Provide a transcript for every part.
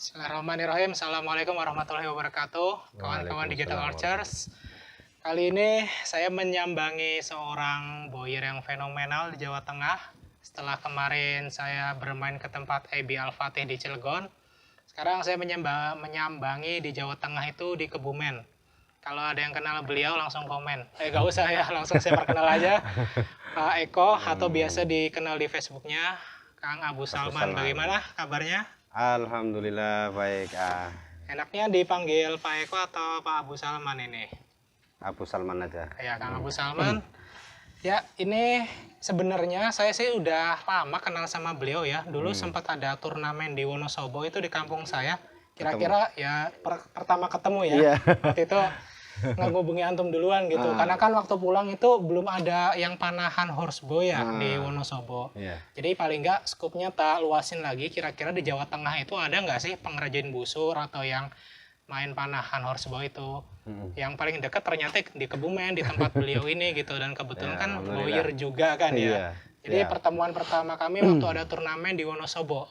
Bismillahirrahmanirrahim. Assalamualaikum warahmatullahi wabarakatuh. Kawan-kawan Digital Waalaikumsalam. Archers. Kali ini saya menyambangi seorang bowyer yang fenomenal di Jawa Tengah. Setelah kemarin saya bermain ke tempat AB Al-Fatih di Cilegon, sekarang saya menyambangi di Jawa Tengah itu di Kebumen. Kalau ada yang kenal beliau langsung komen. Gak usah ya, langsung saya perkenal aja. Pak Eko atau biasa dikenal di Facebooknya Kang Abu Salman. Bagaimana kabarnya? Alhamdulillah baik. Enaknya dipanggil Pak Eko atau Pak Abu Salman ini? Abu Salman aja. Ya, Kang Abu Salman. Ya, ini sebenarnya saya sih udah lama kenal sama beliau ya. Dulu sempat ada turnamen di Wonosobo itu di kampung saya. Kira-kira ya pertama ketemu ya. Iya. Waktu itu ngehubungi antum duluan gitu. Karena kan waktu pulang itu belum ada yang panahan horsebow ya di Wonosobo. Iya. Jadi paling nggak skupnya tak luasin lagi. Kira-kira di Jawa Tengah itu ada nggak sih pengrajin busur atau yang main panahan horsebow itu? Yang paling dekat ternyata di Kebumen, di tempat beliau ini gitu. Dan kebetulan Ya, kan alhamdulillah. bowyer juga kan ya. Iya. Jadi Ya. pertemuan pertama kami waktu ada turnamen di Wonosobo.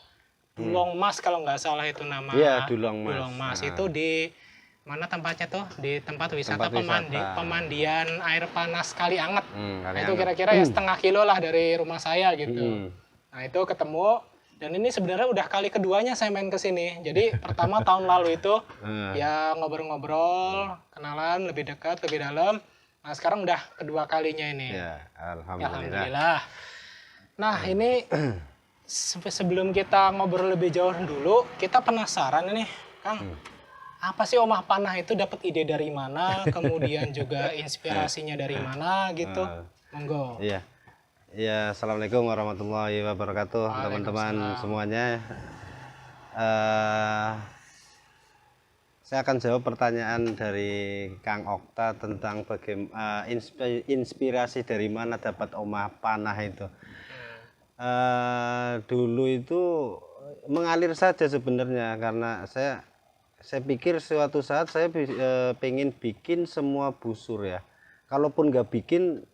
Dulong Mas kalau nggak salah itu nama. Iya, Dulong Mas. Dulong Mas itu di mana tempatnya tuh? Di tempat wisata, Tempat wisata. pemandian air panas Kali Anget. Kali Nah, itu Anget. kira-kira ya setengah kilo lah dari rumah saya gitu. Nah, itu ketemu dan ini sebenarnya udah kali keduanya saya main ke sini. Jadi pertama tahun lalu itu ya ngobrol-ngobrol, kenalan lebih dekat, lebih dalam. Nah, sekarang udah kedua kalinya ini. Ya, Ya, alhamdulillah. alhamdulillah. Nah, ini sebelum kita ngobrol lebih jauh dulu, kita penasaran ini, Kang. Apa sih omah panah itu dapat ide dari mana? Kemudian juga inspirasinya dari mana gitu? Monggo. Iya. Ya, assalamualaikum warahmatullahi wabarakatuh, teman-teman semuanya. Saya akan jawab pertanyaan dari Kang Okta tentang bagaimana inspirasi dari mana dapat omah panah itu. Dulu itu mengalir saja sebenarnya karena saya pikir suatu saat saya pengen bikin semua busur ya. Kalaupun nggak bikin,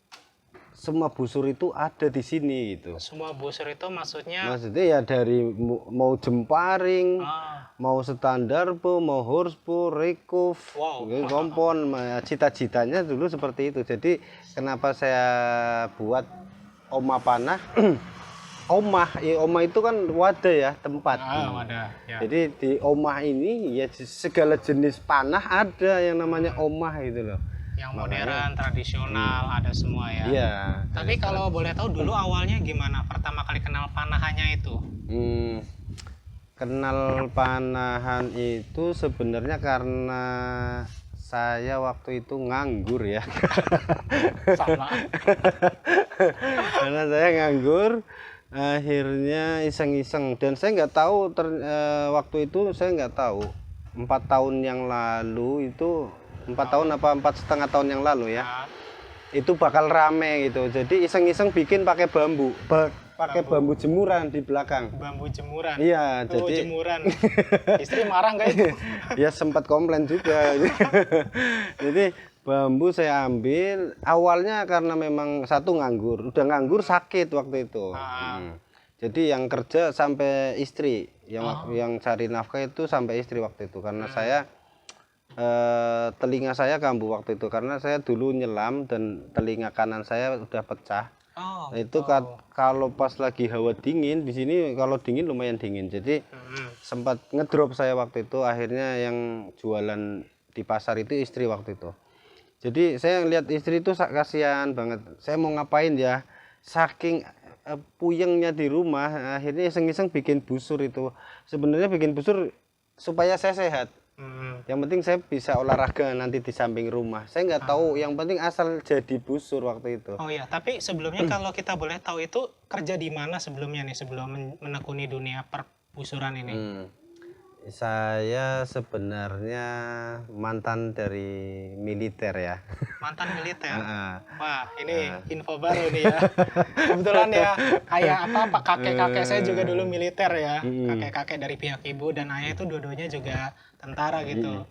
semua busur itu ada di sini gitu. Semua busur itu maksudnya Maksudnya ya dari mau jemparing, mau standar bow, mau horsebow, recurve, Wow. kompon, cita-citanya dulu seperti itu. Jadi kenapa saya buat omah panah? Omah itu kan wadah ya, tempat. wadah ya. Jadi di omah ini ya segala jenis panah ada yang namanya omah gitu loh. Yang modern, tradisional ada semua ya. Iya. Tapi kalau boleh tahu dulu awalnya gimana pertama kali kenal panahannya itu? Kenal panahan itu sebenarnya karena saya waktu itu nganggur ya. Sama. Karena saya nganggur, akhirnya iseng-iseng dan saya nggak tahu waktu itu saya nggak tahu 4 tahun yang lalu itu 4 tahun apa 4,5 tahun yang lalu ya itu bakal rame gitu. Jadi iseng-iseng bikin pakai bambu, pakai bambu jemuran di belakang. Bambu jemuran. Iya, Oh, jadi jemuran. Istri marah nggak itu? ya sempat komplain juga. Jadi bambu saya ambil awalnya karena memang satu nganggur, udah nganggur sakit waktu itu. Jadi yang kerja sampai istri, yang cari nafkah itu sampai istri waktu itu karena saya telinga saya kambuh waktu itu karena saya dulu nyelam dan telinga kanan saya udah pecah. Itu kalau pas lagi hawa dingin di sini kalau dingin lumayan dingin. Jadi sempat ngedrop saya waktu itu. Akhirnya yang jualan di pasar itu istri waktu itu. Jadi saya lihat istri itu kasihan banget. Saya mau ngapain ya? Saking puyengnya di rumah, akhirnya iseng-iseng bikin busur itu. Sebenarnya bikin busur supaya saya sehat. Yang penting saya bisa olahraga nanti di samping rumah. Saya nggak tahu, yang penting asal jadi busur waktu itu. Oh iya, tapi sebelumnya kalau kita boleh tahu itu kerja di mana sebelumnya nih sebelum menekuni dunia perbusuran ini? Saya sebenarnya mantan dari militer ya. Mantan militer. Wah, ini info baru nih ya. Kebetulan ya, ayah Pak kakek-kakek saya juga dulu militer ya. Kakek-kakek dari pihak ibu dan ayah itu dua-duanya juga tentara gitu.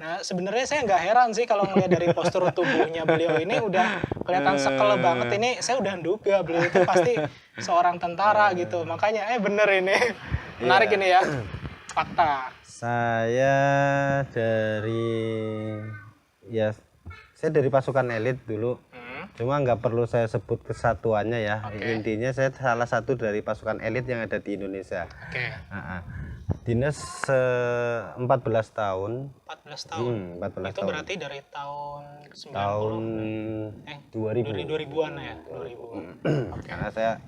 Nah, sebenarnya saya nggak heran sih kalau melihat dari postur tubuhnya beliau ini udah kelihatan sekel banget. Ini saya udah duga beliau itu pasti seorang tentara gitu. Makanya bener ini. Menarik ini ya. fakta. Saya dari pasukan elit dulu. Cuma nggak perlu saya sebut kesatuannya ya. Intinya saya salah satu dari pasukan elit yang ada di Indonesia. Dinas 14 tahun. 14 tahun. 14 itu tahun. Berarti dari tahun 90 tahun 2000. 2000-an ya, 2000. Karena saya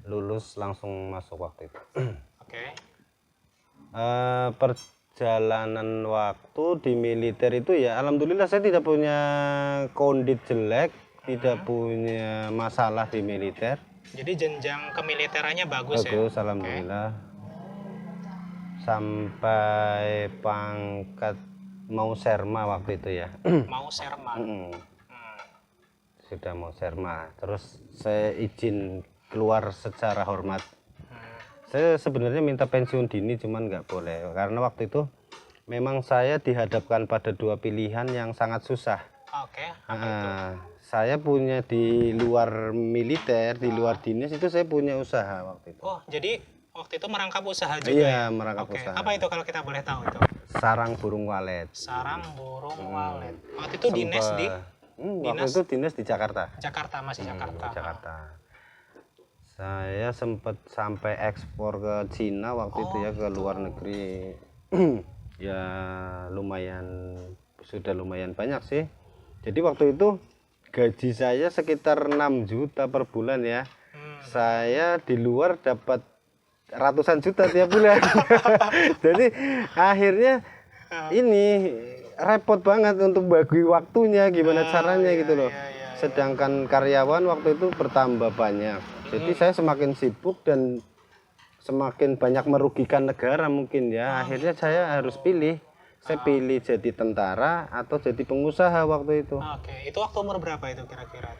lulus langsung masuk waktu itu. Perjalanan waktu di militer itu ya alhamdulillah saya tidak punya kondit jelek, tidak punya masalah di militer. Jadi jenjang kemiliterannya bagus ya? Bagus, alhamdulillah. Sampai pangkat mau serma waktu itu ya. Mau serma. Sudah mau serma. Terus saya izin keluar secara hormat. Saya sebenarnya minta pensiun dini cuman nggak boleh karena waktu itu memang saya dihadapkan pada dua pilihan yang sangat susah. Saya punya di luar militer, di luar dinas itu saya punya usaha waktu itu. Oh, jadi waktu itu merangkap usaha juga? Iya, merangkap usaha. Apa itu kalau kita boleh tahu itu? Sarang burung walet. Sarang burung walet. Waktu itu dinas di? Waktu itu dinas di Jakarta. Jakarta, masih Jakarta. Jakarta. Saya sempat sampai ekspor ke Cina waktu itu ya, ke luar negeri. Ya sudah lumayan banyak sih. Jadi waktu itu gaji saya sekitar 6 juta per bulan ya. Saya di luar dapat ratusan juta tiap bulan. Jadi akhirnya ini repot banget untuk bagi waktunya, gimana caranya gitu loh. Sedangkan karyawan waktu itu bertambah banyak. Jadi saya semakin sibuk dan semakin banyak merugikan negara mungkin ya. Akhirnya saya harus pilih. Saya pilih jadi tentara atau jadi pengusaha waktu itu. Itu waktu umur berapa itu kira-kira?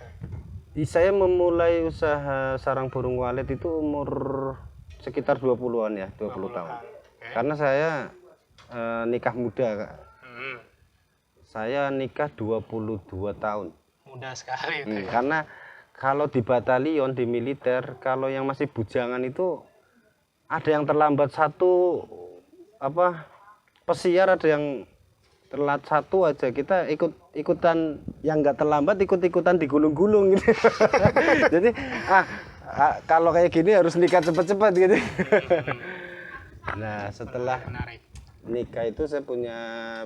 Saya memulai usaha sarang burung walet itu umur sekitar 20-an ya, 20 tahun. Karena saya nikah muda, Kak. Saya nikah 22 tahun. Muda sekali itu. Karena kalau di batalion, di militer, kalau yang masih bujangan itu ada yang terlambat satu pesiar, ada yang telat satu aja, kita ikutan yang nggak terlambat, ikut-ikutan digulung-gulung gitu. Jadi kalau kayak gini harus nikah cepat-cepat gitu. Nah, setelah nikah itu saya punya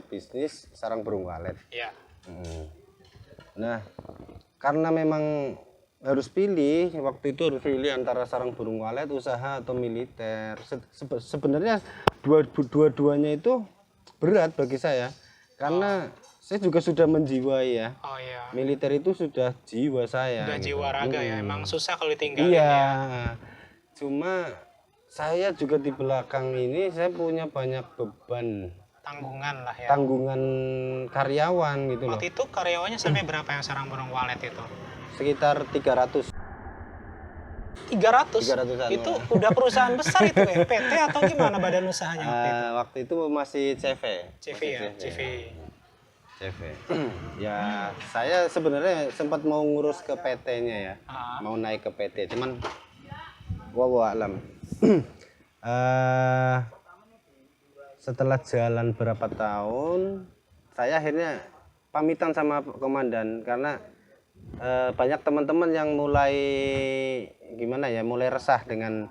bisnis sarang burung walet. Nah, karena memang harus pilih, waktu itu harus pilih antara sarang burung walet, usaha atau militer. Sebenarnya dua-duanya itu berat bagi saya karena saya juga sudah menjiwai ya. Militer itu sudah jiwa saya. Sudah jiwa raga ya, emang susah kalau ditinggalin. Iya. Cuma saya juga di belakang ini saya punya banyak beban. Tanggungan lah ya. Tanggungan karyawan gitu loh. Waktu itu karyawannya sampai berapa yang sarang burung walet itu? Sekitar 300. 300? Itu udah perusahaan besar itu ya? PT atau gimana badan usahanya waktu itu? Waktu itu masih CV. CV. Ya, saya sebenarnya sempat mau ngurus ke PT-nya ya. Mau naik ke PT, cuman wallahu alam. Setelah jalan berapa tahun, saya akhirnya pamitan sama komandan karena banyak teman-teman yang mulai mulai resah dengan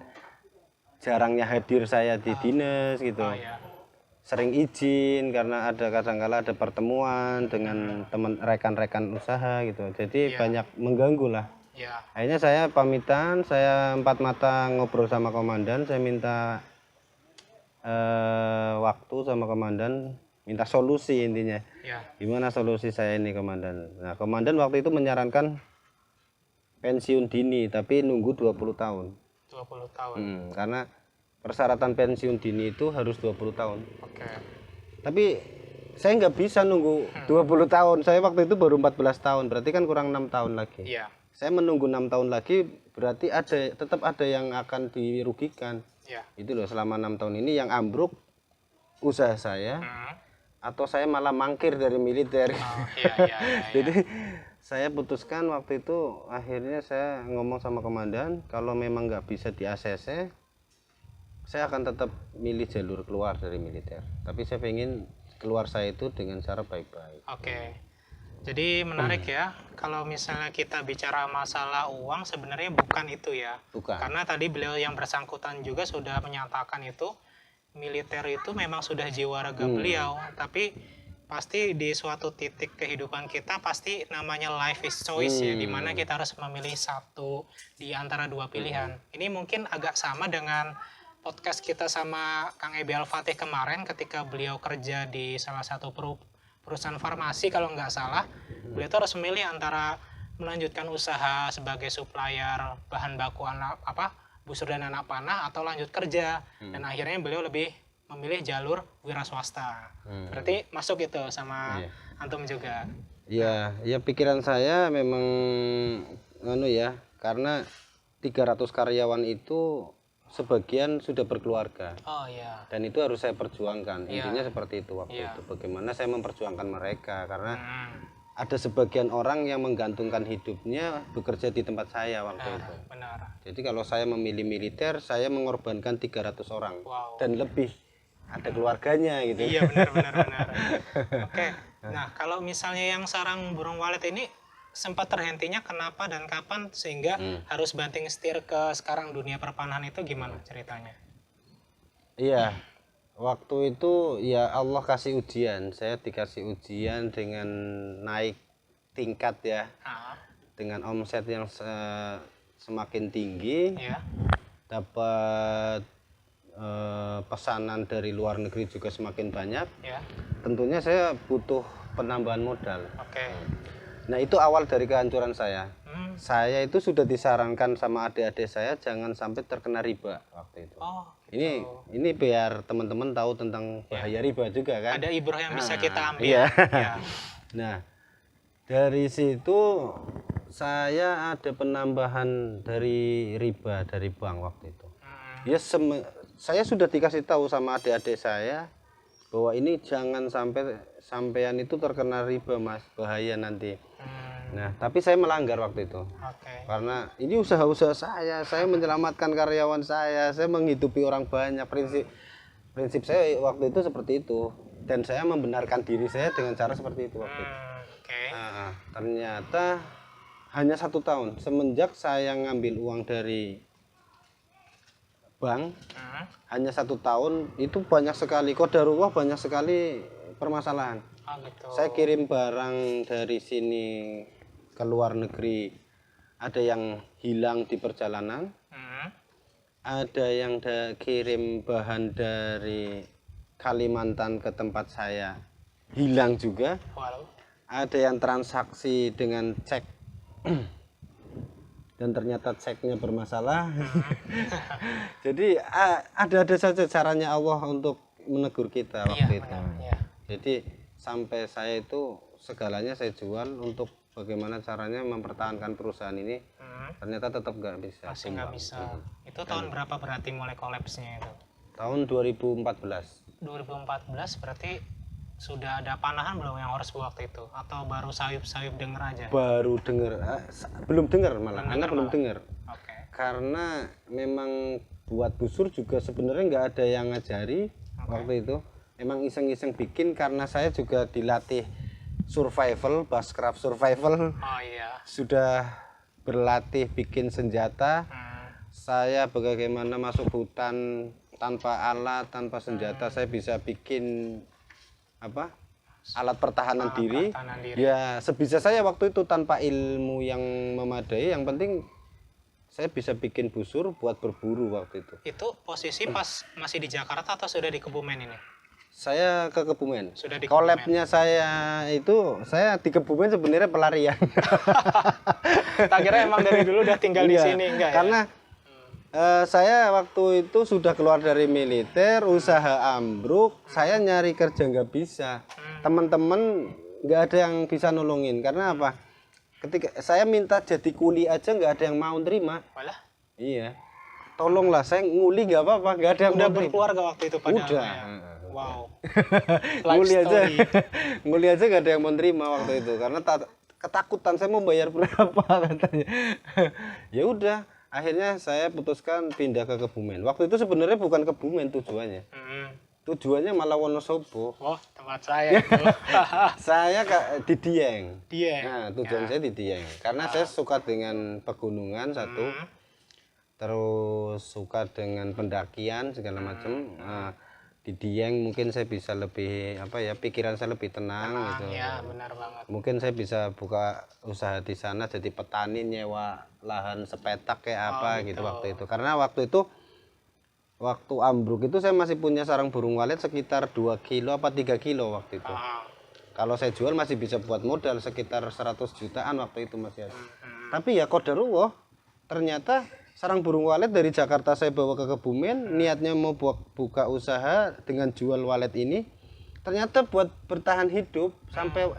jarangnya hadir saya di dinas gitu. Sering izin karena kadang-kala ada pertemuan dengan rekan-rekan usaha gitu. Jadi banyak mengganggu lah. Akhirnya saya pamitan, saya empat mata ngobrol sama komandan, saya minta waktu sama komandan, minta solusi intinya. Gimana solusi saya ini komandan? Nah, komandan waktu itu menyarankan pensiun dini tapi nunggu 20 tahun. 20 tahun. Karena persyaratan pensiun dini itu harus 20 tahun. Tapi saya nggak bisa nunggu 20 tahun. Saya waktu itu baru 14 tahun, berarti kan kurang 6 tahun lagi. Saya menunggu 6 tahun lagi berarti tetap ada yang akan dirugikan. Itu loh, selama 6 tahun ini yang ambruk usaha saya. Atau saya malah mangkir dari militer. Jadi saya putuskan waktu itu, akhirnya saya ngomong sama komandan, kalau memang nggak bisa di ACC, saya akan tetap milih jalur keluar dari militer. Tapi saya pengen keluar saya itu dengan cara baik-baik. Oke. Jadi menarik ya, kalau misalnya kita bicara masalah uang sebenarnya bukan itu ya. Bukan. Karena tadi beliau yang bersangkutan juga sudah menyatakan itu, militer itu memang sudah jiwa raga beliau, tapi pasti di suatu titik kehidupan kita pasti namanya life is choice ya, dimana kita harus memilih satu di antara dua pilihan. Ini mungkin agak sama dengan podcast kita sama Kang Ebi Al-Fatih kemarin ketika beliau kerja di salah satu perusahaan farmasi kalau nggak salah. Beliau itu harus memilih antara melanjutkan usaha sebagai supplier bahan baku busur dan anak panah atau lanjut kerja. Dan akhirnya beliau lebih memilih jalur wira swasta. Berarti masuk itu sama antum juga. Ya pikiran saya memang karena 300 karyawan itu sebagian sudah berkeluarga. Oh iya. Dan itu harus saya perjuangkan. Intinya seperti itu waktu itu. Bagaimana saya memperjuangkan mereka karena ada sebagian orang yang menggantungkan hidupnya bekerja di tempat saya waktu itu. Benar. Jadi kalau saya memilih militer, saya mengorbankan 300 orang dan lebih. Ada keluarganya gitu. Iya benar. Oke. Nah, kalau misalnya yang sarang burung walet ini sempat terhentinya kenapa dan kapan sehingga harus banting setir ke sekarang dunia perpanahan itu gimana ceritanya? Iya, waktu itu ya Allah kasih ujian. Saya dikasih ujian dengan naik tingkat ya, dengan omset yang semakin tinggi, dapat pesanan dari luar negeri juga semakin banyak. Tentunya saya butuh penambahan modal. Nah itu awal dari kehancuran saya. Saya itu sudah disarankan sama adik-adik saya jangan sampai terkena riba waktu itu. Gitu. Ini biar teman-teman tahu tentang bahaya riba juga kan. Ada ibrah yang bisa kita ambil. Iya. Nah dari situ saya ada penambahan dari riba dari bank waktu itu. Ya saya sudah dikasih tahu sama adik-adik saya bahwa ini jangan sampean itu terkena riba mas, bahaya nanti. Nah tapi saya melanggar waktu itu. Karena ini usaha-usaha saya menyelamatkan karyawan saya menghidupi orang banyak. Prinsip saya waktu itu seperti itu dan saya membenarkan diri saya dengan cara seperti itu waktu itu. Nah, ternyata hanya 1 tahun semenjak saya ngambil uang dari bank, hanya 1 tahun itu banyak sekali qadarullah, banyak sekali permasalahan. Gitu. Saya kirim barang dari sini ke luar negeri, ada yang hilang di perjalanan, ada yang kirim bahan dari Kalimantan ke tempat saya hilang juga, ada yang transaksi dengan cek dan ternyata ceknya bermasalah. Jadi ada saja caranya Allah untuk menegur kita waktu itu. Jadi sampai saya itu segalanya saya jual untuk bagaimana caranya mempertahankan perusahaan ini. Ternyata tetap nggak bisa. Masih nggak bisa. Itu tahun berapa berarti mulai kolapsnya itu? Tahun 2014. 2014 berarti sudah ada panahan belum yang harus waktu itu atau baru sayup-sayup denger aja? Baru denger, belum dengar malah, belum dengar. Karena memang buat busur juga sebenarnya nggak ada yang ngajari waktu itu. Emang iseng-iseng bikin karena saya juga dilatih survival, bushcraft survival. Sudah berlatih bikin senjata. Saya bagaimana masuk hutan tanpa alat, tanpa senjata, saya bisa bikin alat pertahanan diri. Ya sebisa saya waktu itu tanpa ilmu yang memadai, yang penting saya bisa bikin busur buat berburu waktu itu. Itu posisi pas masih di Jakarta atau sudah di Kebumen ini? Saya ke Kebumen. Sudah di Collab-nya saya itu, saya di Kebumen sebenarnya pelarian. Tak kira emang dari dulu udah tinggal di sini enggak? Karena saya waktu itu sudah keluar dari militer, usaha ambruk, saya nyari kerja nggak bisa. Teman-teman nggak ada yang bisa nolongin. Karena apa? Ketika saya minta jadi kuli aja nggak ada yang mau terima. Malah? Iya. Tolonglah, saya nguli nggak apa-apa, nggak ada yang udah mau berkeluarga waktu itu padahal. Udah. Ya. Wow. nguli aja nggak ada yang mau terima waktu itu karena ketakutan saya mau bayar berapa katanya. Ya udah. akhirnya saya putuskan pindah ke Kebumen. Waktu itu sebenarnya bukan Kebumen tujuannya. Tujuannya malah Wonosobo. Oh, tempat saya itu. Saya di Dieng. Dieng. Nah, tujuan saya di Dieng. Karena saya suka dengan pegunungan satu. Terus suka dengan pendakian segala macam. Di Dieng mungkin saya bisa lebih pikiran saya lebih tenang gitu. Ya, benar banget. Mungkin saya bisa buka usaha di sana jadi petani, nyewa lahan sepetak kayak apa gitu waktu itu. Karena waktu ambruk itu saya masih punya sarang burung walet sekitar 2 kilo apa 3 kilo waktu itu. Kalau saya jual masih bisa buat modal sekitar 100 jutaan waktu itu masih ada. Tapi ya qadarullah, ternyata sarang burung walet dari Jakarta saya bawa ke Kebumen, niatnya mau buka usaha dengan jual walet ini. Ternyata buat bertahan hidup sampai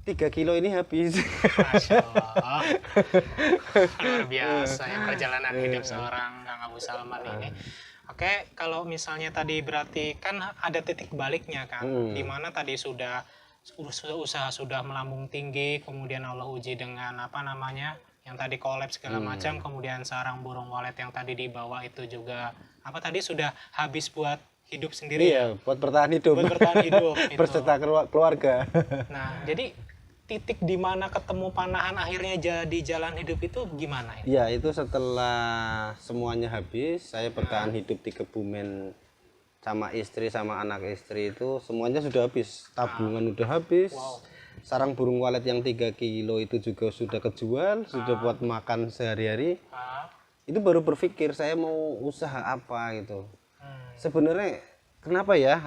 3 kilo ini habis. Masya Allah. Luar biasa ya perjalanan hidup seorang Kang Abu Salman ini. Oke, kalau misalnya tadi berarti kan ada titik baliknya kan, dimana tadi usaha sudah melambung tinggi, kemudian Allah uji dengan yang tadi collab segala macam, kemudian sarang burung walet yang tadi dibawa itu juga sudah habis buat hidup sendiri. Iya, buat bertahan hidup. Buat bertahan hidup. Berserta keluarga. Nah, jadi titik di mana ketemu panahan akhirnya jadi jalan hidup itu gimana ya? Ya, itu setelah semuanya habis, saya bertahan hidup di Kebumen sama istri sama anak istri itu semuanya sudah habis. Tabungan udah habis. Sarang burung walet yang 3 kilo itu juga sudah kejual, sudah buat makan sehari-hari. Itu baru berpikir saya mau usaha apa gitu. Sebenarnya kenapa ya?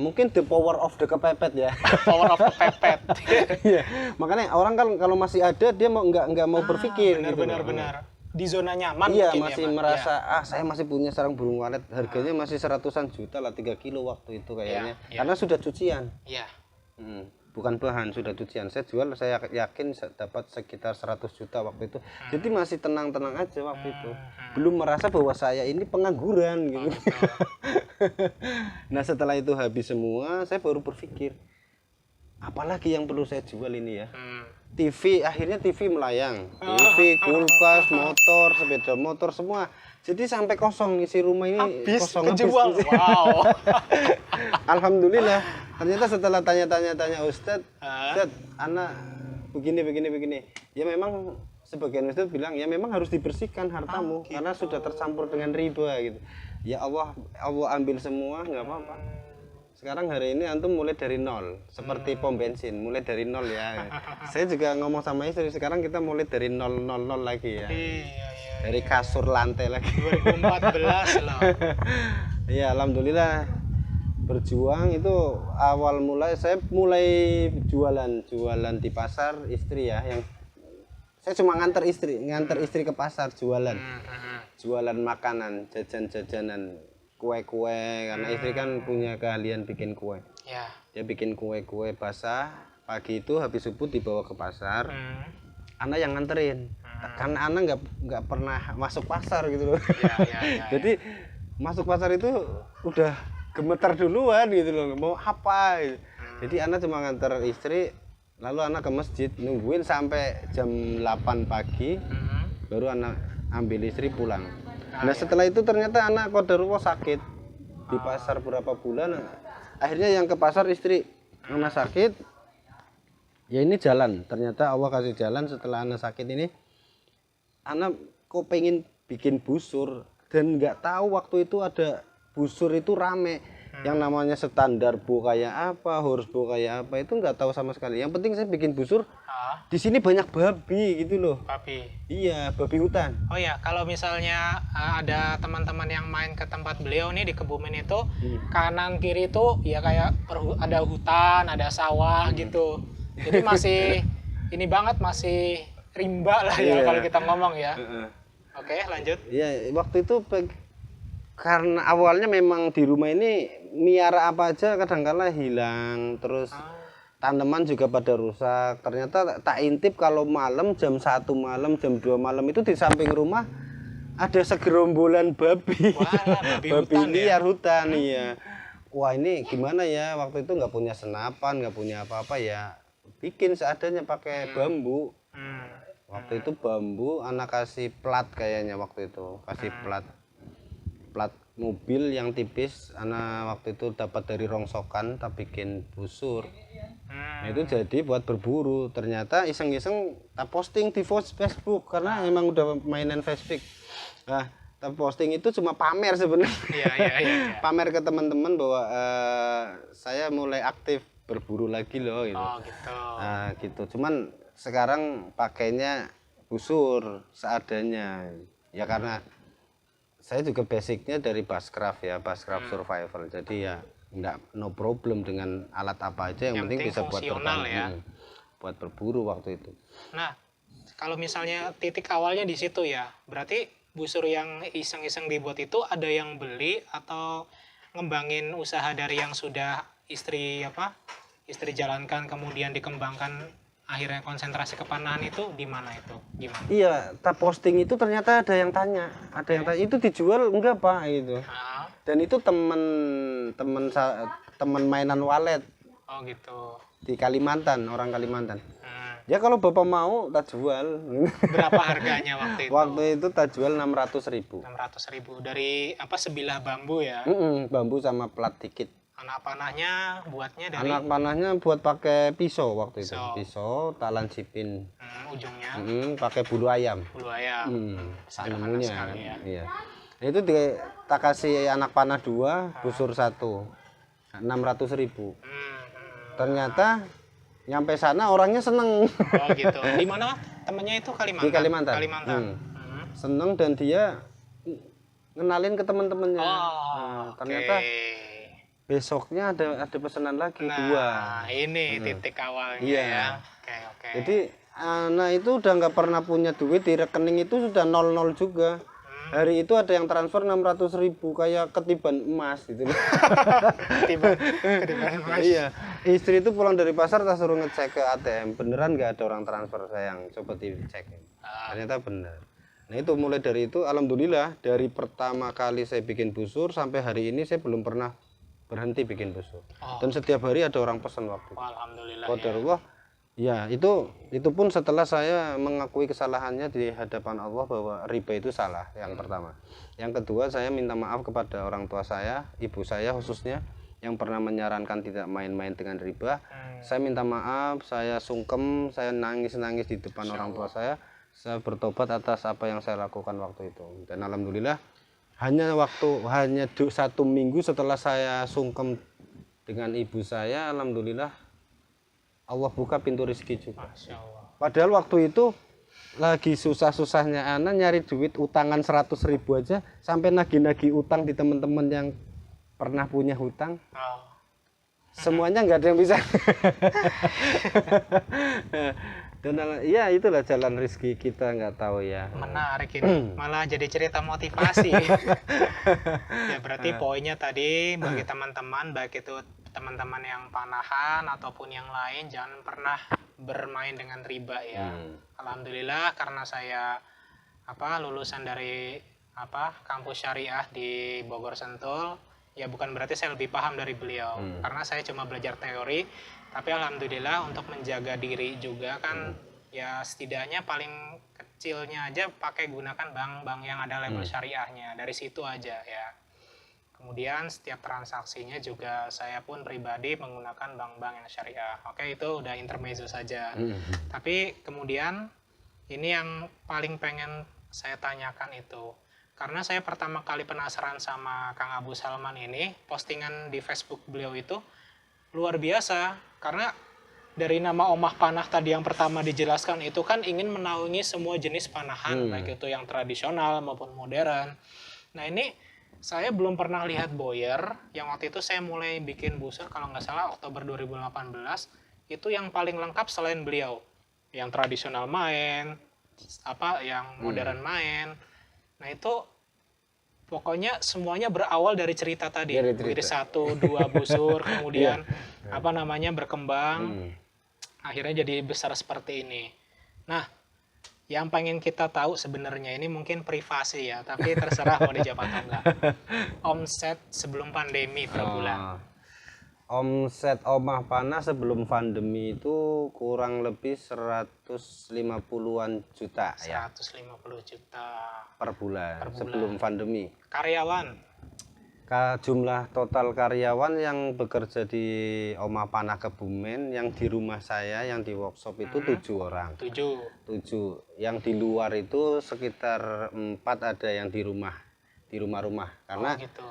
Mungkin the power of the kepepet ya. Power of kepepet. Iya. Makanya orang kan kalau masih ada dia nggak mau berpikir gitu. Benar. Di zona nyaman iya, mungkin masih ya, merasa saya masih punya sarang burung walet, harganya masih 100-an juta lah, 3 kilo waktu itu kayaknya. Karena sudah cucian. Iya. Bukan bahan, sudah cucian. Saya jual, saya yakin dapat sekitar 100 juta waktu itu. Jadi masih tenang-tenang aja waktu itu. Belum merasa bahwa saya ini pengangguran gitu. Nah, setelah itu habis semua, saya baru berpikir, apalagi yang perlu saya jual ini ya. TV, akhirnya TV melayang. TV, kulkas, motor, sepeda motor, semua. Jadi sampai kosong isi rumah ini. Kosong kejual. Wow. Alhamdulillah. Ternyata setelah tanya Ustadz, anak begini. Ya memang sebagian Ustadz bilang ya memang harus dibersihkan hartamu gitu. Karena sudah tercampur dengan riba gitu. Ya Allah ambil semua, nggak apa-apa. Sekarang hari ini antum mulai dari nol, seperti pom bensin, mulai dari nol ya. Saya juga ngomong sama istri, sekarang kita mulai dari 000 lagi ya. Iya. Dari kasur lantai lagi. 2014 loh. Iya, alhamdulillah berjuang itu awal mulai saya mulai jualan di pasar istri ya, yang saya cuma nganter istri ke pasar jualan makanan, jajanan, kue-kue, karena istri kan punya keahlian bikin kue. Ya. Dia bikin kue-kue basah, pagi itu habis subuh dibawa ke pasar. Anak yang nganterin, karena anak nggak pernah masuk pasar gitu loh. Ya. Jadi masuk pasar itu udah gemetar duluan gitu loh, mau apa gitu. Jadi anak cuma nganter istri, lalu anak ke masjid, nungguin sampai jam 8 pagi, baru anak ambil istri pulang. Nah setelah itu ternyata anak qadarullah sakit di pasar berapa bulan, akhirnya yang ke pasar istri, anak sakit, ya ini jalan, ternyata Allah kasih jalan. Setelah anak sakit ini, anak kok pengen bikin busur, dan nggak tahu waktu itu ada busur itu rame. Yang namanya standar bu kayak apa, horsebu kayak apa, itu nggak tahu sama sekali. Yang penting saya bikin busur. Di sini banyak babi gitu loh. Babi? Iya, babi hutan. Oh ya, kalau misalnya ada teman-teman yang main ke tempat beliau nih di Kebumen itu, kanan kiri itu ya kayak ada hutan, ada sawah gitu. Jadi masih ini banget, masih rimba lah ya kalau kita ngomong ya. Oke, lanjut. Iya, waktu itu karena awalnya memang di rumah ini miara apa aja kadang-kala hilang, terus tanaman juga pada rusak. Ternyata tak intip kalau malam jam 1 malam, jam 2 malam itu di samping rumah ada segerombolan babi. Wah, babi liar hutan. Iya. Wah, ini gimana ya, waktu itu nggak punya senapan, nggak punya apa-apa ya, bikin seadanya pakai bambu. Waktu itu bambu anak kasih plat kayaknya waktu itu, kasih plat mobil yang tipis. Anak waktu itu dapat dari rongsokan, tak bikin busur. Nah, itu jadi buat berburu. Ternyata iseng-iseng tak posting di Facebook karena emang udah mainan Facebook. Nah, tak posting itu cuma pamer sebenarnya. Iya. Pamer ke teman-teman bahwa saya mulai aktif berburu lagi loh gitu. Oh gitu. Nah, gitu. Cuman sekarang pakainya busur seadanya. Ya karena saya juga basicnya dari bushcraft ya, bushcraft survival. Jadi ya no problem dengan alat apa aja, yang penting bisa buat berburu, ya. Buat berburu waktu itu. Nah, kalau misalnya titik awalnya di situ ya, berarti busur yang iseng-iseng dibuat itu ada yang beli atau ngembangin usaha dari yang sudah istri jalankan kemudian dikembangkan, akhirnya konsentrasi ke panahan, itu di mana itu? Gimana? Iya, tak posting itu ternyata ada yang tanya, itu dijual enggak Pak gitu. Dan itu teman mainan walet. Oh gitu. Di Kalimantan, orang Kalimantan. Ya kalau Bapak mau tak jual. Berapa harganya waktu itu? Waktu itu tak jual 600.000. 600.000 dari sebilah bambu ya? Bambu sama plat dikit. Anak panahnya buatnya dari? Anak panahnya buat pakai pisau waktu itu. Pisau, talan sipin. Ujungnya? Pakai bulu ayam. Bulu ayam. Sanemunya. Ya. Iya. Itu tak kasih anak panah 2, busur 1. 600.000. Ternyata nyampe sana orangnya seneng. Oh gitu. Di mana temennya itu? Kalimantan? Di Kalimantan. Seneng dan dia ngenalin ke teman-temannya. Ternyata besoknya ada pesanan lagi 2. Ini titik awalnya ya. Oke. Jadi anak itu udah nggak pernah punya duit, di rekening itu sudah 00 juga. Hari itu ada yang transfer 600.000 kayak ketiban emas gitu. Ketiban emas. Iya. Istri itu pulang dari pasar tak suruh ngecek ke ATM, beneran nggak ada orang transfer, sayang. Coba dicek. Ternyata benar. Nah itu mulai dari itu, alhamdulillah dari pertama kali saya bikin busur sampai hari ini saya belum pernah berhenti bikin busur. Dan setiap hari ada orang pesan waktu itu. Alhamdulillah. Qadarullah. Ya, itu pun setelah saya mengakui kesalahannya di hadapan Allah bahwa riba itu salah, yang pertama. Yang kedua, saya minta maaf kepada orang tua saya, ibu saya khususnya, yang pernah menyarankan tidak main-main dengan riba. Saya minta maaf, saya sungkem, saya nangis-nangis di depan orang tua saya bertobat atas apa yang saya lakukan waktu itu. Dan alhamdulillah, hanya 1 minggu setelah saya sungkem dengan ibu saya, alhamdulillah Allah buka pintu rezeki juga. Masya Allah. Padahal waktu itu lagi susah-susahnya anak nyari duit, utangan 100.000 aja, sampai nagih-nagih utang di teman-teman yang pernah punya hutang. Semuanya nggak ada yang bisa. Dan ya itulah jalan rezeki kita, nggak tahu ya. Menarik ini, malah jadi cerita motivasi. Ya berarti poinnya tadi bagi teman-teman, baik itu teman-teman yang panahan ataupun yang lain, jangan pernah bermain dengan riba ya. Alhamdulillah karena saya lulusan dari kampus syariah di Bogor Sentul, ya bukan berarti saya lebih paham dari beliau, karena saya cuma belajar teori. Tapi alhamdulillah untuk menjaga diri juga kan, ya setidaknya paling kecilnya aja pakai gunakan bank-bank yang ada label syariahnya, dari situ aja ya. Kemudian setiap transaksinya juga saya pun pribadi menggunakan bank-bank yang syariah. Oke, itu udah intermezzo saja. Tapi kemudian ini yang paling pengen saya tanyakan itu, karena saya pertama kali penasaran sama Kang Abu Salman ini, postingan di Facebook beliau itu luar biasa, karena dari nama Omah Panah tadi yang pertama dijelaskan itu kan ingin menaungi semua jenis panahan, baik itu yang tradisional maupun modern. Nah ini saya belum pernah lihat boyer, yang waktu itu saya mulai bikin busur kalau nggak salah Oktober 2018, itu yang paling lengkap selain beliau. Yang tradisional main, yang modern main. Nah itu pokoknya semuanya berawal dari cerita tadi. Dari 1-2 busur, kemudian berkembang, akhirnya jadi besar seperti ini. Nah, yang pengen kita tahu sebenarnya ini mungkin privasi ya, tapi terserah mau dijawab atau enggak. Omset sebelum pandemi per bulan. Omset omah panah sebelum pandemi itu kurang lebih 150-an juta ya 150 juta per bulan, per bulan. sebelum pandemi. Karyawan Jumlah total karyawan yang bekerja di Omah Panah Kebumen yang di rumah saya yang di workshop itu 7 orang. 7. Yang di luar itu sekitar 4 ada yang di rumah-rumah karena gitu.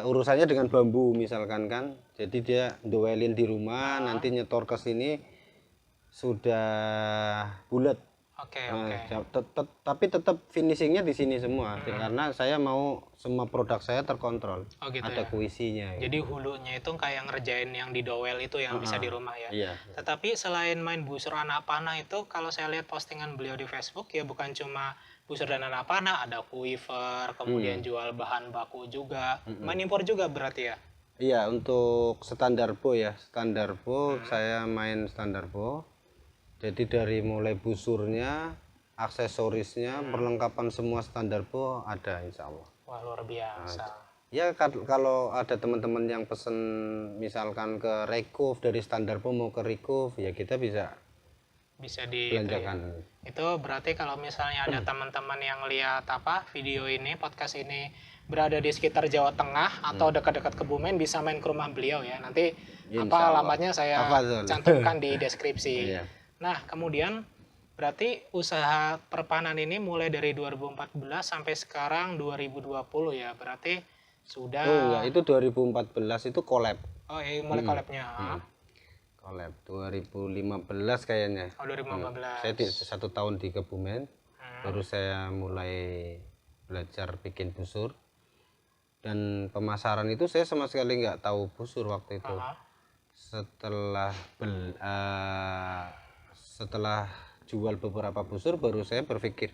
Urusannya dengan bambu misalkan kan. Jadi dia doelin di rumah, nanti nyetor ke sini sudah bulat. Oke. Tapi tetap finishingnya di sini semua karena saya mau semua produk saya terkontrol. Gitu ada ya? kuisinya. Jadi hulunya itu kayak ngerjain yang di dowel itu yang bisa di rumah ya. Iya. Tetapi selain main busur anak panah itu, kalau saya lihat postingan beliau di Facebook ya bukan cuma busur dan anak panah, ada quiver, kemudian jual bahan baku juga, main impor juga berarti ya? Iya, untuk standar bo ya, standar bo saya main standar bo. Jadi dari mulai busurnya, aksesorisnya, perlengkapan semua standar bo ada insya Allah. Wah, luar biasa. Ya kalau ada teman-teman yang pesen misalkan ke Recove dari standar bo mau ke Recove ya kita bisa belanjakan. Itu berarti kalau misalnya ada teman-teman yang lihat video ini, podcast ini berada di sekitar Jawa Tengah atau dekat-dekat Kebumen bisa main ke rumah beliau ya. Nanti alamatnya saya cantumkan di deskripsi. Iya. Nah, kemudian berarti usaha perpanan ini mulai dari 2014 sampai sekarang 2020 ya. Berarti sudah enggak, itu 2014 itu collab. Oh, iya, mulai collabnya. Collab 2015 kayaknya. Oh, 2015. Saya 1 tahun di Kebumen. Baru saya mulai belajar bikin busur. Dan pemasaran itu saya sama sekali nggak tahu busur waktu itu. Setelah jual beberapa busur baru saya berpikir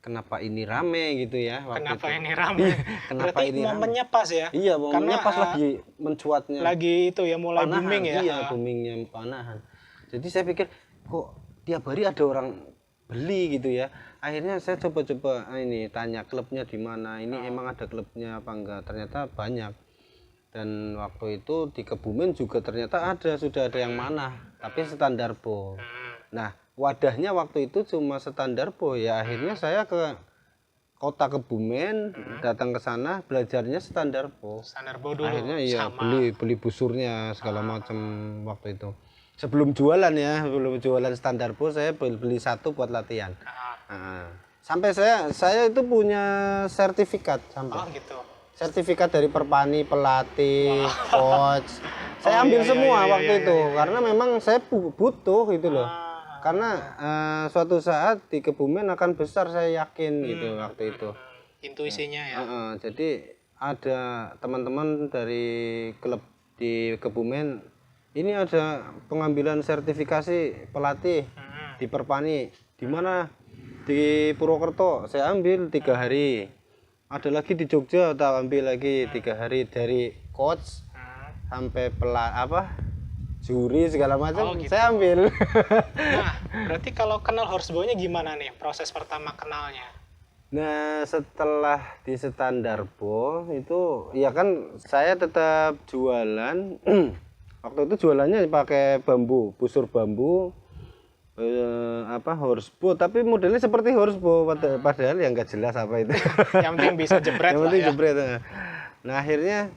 kenapa ini rame gitu ya waktu Kenapa itu. ini rame? Kenapa berarti ini momennya pas ya? Iya, momennya pas lagi mencuatnya. Lagi itu ya mulai panahan, booming ya. Iya, boomingnya panahan. Jadi saya pikir kok tiap hari ada orang beli gitu ya. Akhirnya saya coba-coba ini tanya klubnya di mana. Ini emang ada klubnya apa enggak? Ternyata banyak. Dan waktu itu di Kebumen juga ternyata sudah ada yang mana, tapi standar bo. Nah, wadahnya waktu itu cuma standar bo ya. Akhirnya saya ke kota Kebumen, datang ke sana belajarnya standar bo. Standar bo dulu. Akhirnya iya sama. beli busurnya segala macam waktu itu. Sebelum jualan standar bo saya beli 1 buat latihan. Sampai saya itu punya sertifikat sampai. Oh gitu. Sertifikat dari perpani, pelatih, coach. Saya ambil semua waktu itu karena memang saya butuh gitu loh. Karena suatu saat di Kebumen akan besar saya yakin gitu waktu itu. Intuisinya ya. Jadi ada teman-teman dari klub di Kebumen, ini ada pengambilan sertifikasi pelatih di perpani. Di mana? Di Purwokerto. Saya ambil 3 hari. Ada lagi di Jogja, tak ambil lagi 3 hari dari coach sampai juri segala macam gitu. Saya ambil. Nah, berarti kalau kenal horsebow-nya gimana nih proses pertama kenalnya? Nah, setelah di standar bo itu ya kan saya tetap jualan. Waktu itu jualannya pakai bambu, busur bambu. Horsebow, tapi modelnya seperti horsebow padahal yang nggak jelas apa itu. Yang penting bisa jebret. Yang penting jebret. Nah, akhirnya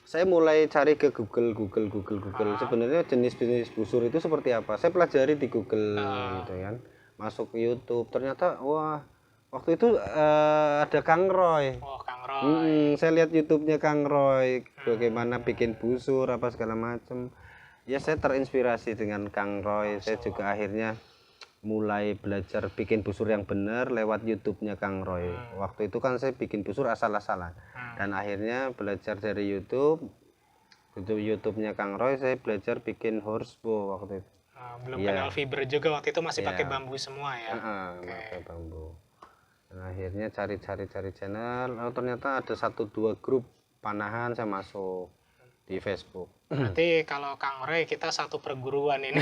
saya mulai cari ke Google. Sebenarnya jenis-jenis busur itu seperti apa? Saya pelajari di Google gitu kan. Masuk ke YouTube, ternyata wah, waktu itu ada Kang Roy. Oh, Kang Roy. Saya lihat YouTube-nya Kang Roy, bagaimana bikin busur apa segala macam. Ya saya terinspirasi dengan Kang Roy. Saya juga akhirnya mulai belajar bikin busur yang benar lewat YouTube-nya Kang Roy. Waktu itu kan saya bikin busur asal-asalan. Dan akhirnya belajar dari YouTube-nya Kang Roy, saya belajar bikin horsebow waktu itu. Belum kenal fiber juga waktu itu, masih pakai bambu semua ya. Pakai bambu. Dan akhirnya cari channel. Ternyata ada 1-2 grup panahan, saya masuk di Facebook. Berarti kalau Kang Roy kita satu perguruan ini.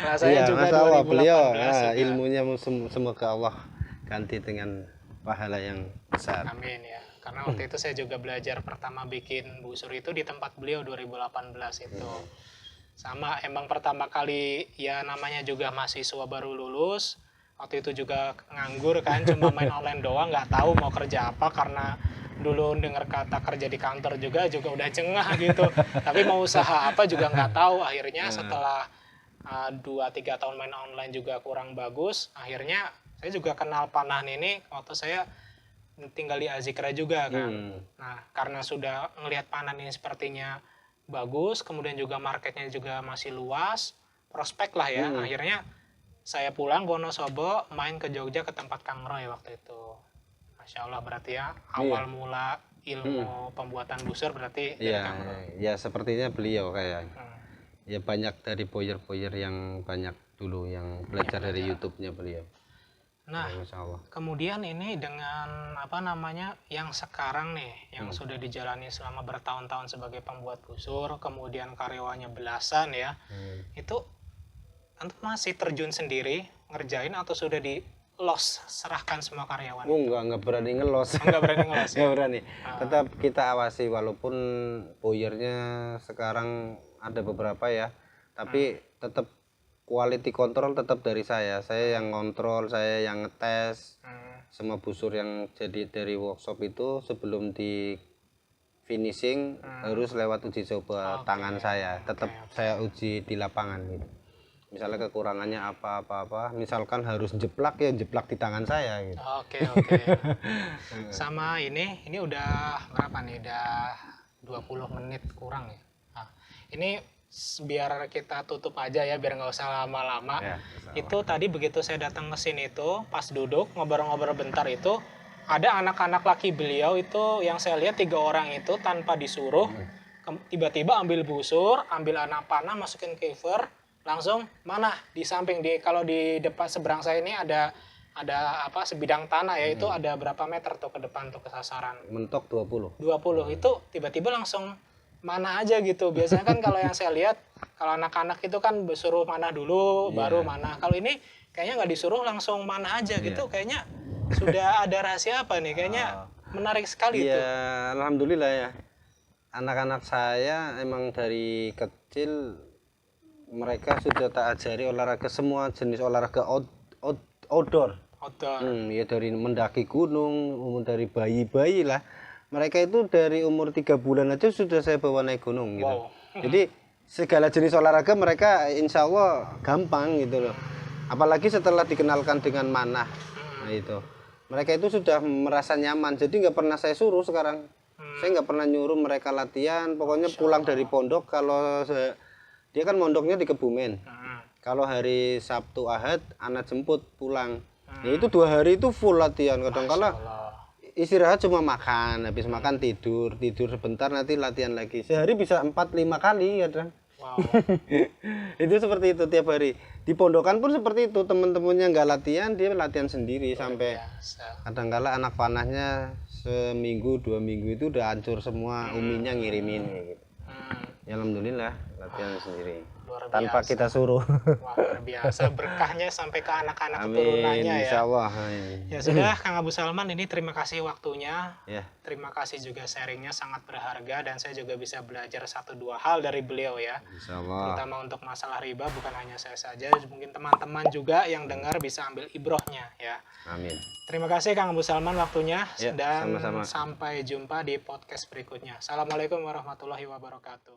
Rasanya juga Allah, 2018 beliau juga. ilmunya semoga Allah ganti dengan pahala yang besar. Amin ya. karena waktu itu saya juga belajar pertama bikin busur itu di tempat beliau 2018 itu. Sama emang pertama kali ya namanya juga mahasiswa baru lulus, waktu itu juga nganggur kan, cuma main online doang, nggak tahu mau kerja apa karena dulu dengar kata kerja di kantor juga udah jengah gitu. Tapi mau usaha apa juga nggak tahu. Akhirnya setelah 2-3 tahun main online juga kurang bagus, akhirnya saya juga kenal Panahan ini waktu saya tinggal di Azikra juga kan. Nah, karena sudah ngelihat Panahan ini sepertinya bagus, kemudian juga marketnya juga masih luas, prospek lah ya. Akhirnya saya pulang Wonosobo, main ke Jogja ke tempat Kang Roy waktu itu. Masya Allah, berarti ya awal mula ilmu pembuatan busur berarti dari Kang Roy. Ya sepertinya beliau kayak ya banyak dari boyer-boyer yang banyak dulu yang belajar dari YouTube-nya beliau. Nah, kemudian ini dengan apa namanya yang sekarang nih, yang sudah dijalani selama bertahun-tahun sebagai pembuat busur, kemudian karyawannya belasan ya, itu antum masih terjun sendiri ngerjain atau sudah di los serahkan semua karyawan? Enggak berani ngelos. Enggak berani ngelos. Enggak berani. Tetap kita awasi walaupun boyernya sekarang ada beberapa ya, tapi tetap quality control tetap dari saya yang kontrol, saya yang ngetes semua busur yang jadi dari workshop itu sebelum di finishing harus lewat uji coba tangan saya, tetap saya uji di lapangan gitu. Misalnya kekurangannya apa, misalkan harus jeplak ya jeplak di tangan saya gitu. Oke. Sama ini udah berapa nih? Udah 20 menit kurang ya. Nah, ini biar kita tutup aja ya, biar nggak usah lama-lama. Ya, itu tadi begitu saya datang ke sini itu, pas duduk ngobrol-ngobrol bentar itu, ada anak-anak laki beliau itu yang saya lihat 3 orang itu tanpa disuruh, tiba-tiba ambil busur, ambil anak panah, masukin cover, langsung mana di samping kalau di depan seberang saya ini ada apa sebidang tanah ya, itu ada berapa meter tuh ke depan tuh ke sasaran? Mentok 20 itu tiba-tiba langsung mana aja gitu. Biasanya kan kalau yang saya lihat kalau anak-anak itu kan disuruh mana dulu baru mana. Kalau ini kayaknya nggak disuruh langsung mana aja gitu. Kayaknya sudah ada rahasia apa nih? Kayaknya menarik sekali itu. Ya alhamdulillah ya. Anak-anak saya emang dari kecil mereka sudah tak ajari olahraga, semua jenis olahraga outdoor. Ya dari mendaki gunung, dari bayi-bayi lah. Mereka itu dari umur 3 bulan aja sudah saya bawa naik gunung gitu. Wow. Jadi segala jenis olahraga mereka insya Allah gampang gitu loh. Apalagi setelah dikenalkan dengan manah. Nah itu. Mereka itu sudah merasa nyaman. Jadi nggak pernah saya suruh sekarang. Saya nggak pernah nyuruh mereka latihan. Pokoknya pulang dari pondok, kalau dia kan mondoknya di Kebumen. Kalau hari Sabtu Ahad anak jemput pulang. Ya itu 2 hari itu full latihan. Kadang-kala istirahat cuma makan, habis makan tidur sebentar, nanti latihan lagi. Sehari bisa 4-5 kali kadang. Wow. Itu seperti itu tiap hari. Di pondokan pun seperti itu, teman-temannya nggak latihan, dia latihan sendiri sampai kadang-kala anak panahnya seminggu 2 minggu itu udah hancur semua, uminya ngirimin gitu. Ya alhamdulillah latihan sendiri. Tanpa kita suruh. Wah, luar biasa, berkahnya sampai ke anak-anak keturunannya ya. Insya Allah. Ya sudah, Kang Abu Salman, ini terima kasih waktunya. Ya. Terima kasih juga sharingnya, sangat berharga dan saya juga bisa belajar 1-2 hal dari beliau ya. Insya Allah. Terutama untuk masalah riba, bukan hanya saya saja, mungkin teman-teman juga yang dengar bisa ambil ibrohnya ya. Amin. Terima kasih Kang Abu Salman waktunya ya, dan sama-sama. Sampai jumpa di podcast berikutnya. Assalamualaikum warahmatullahi wabarakatuh.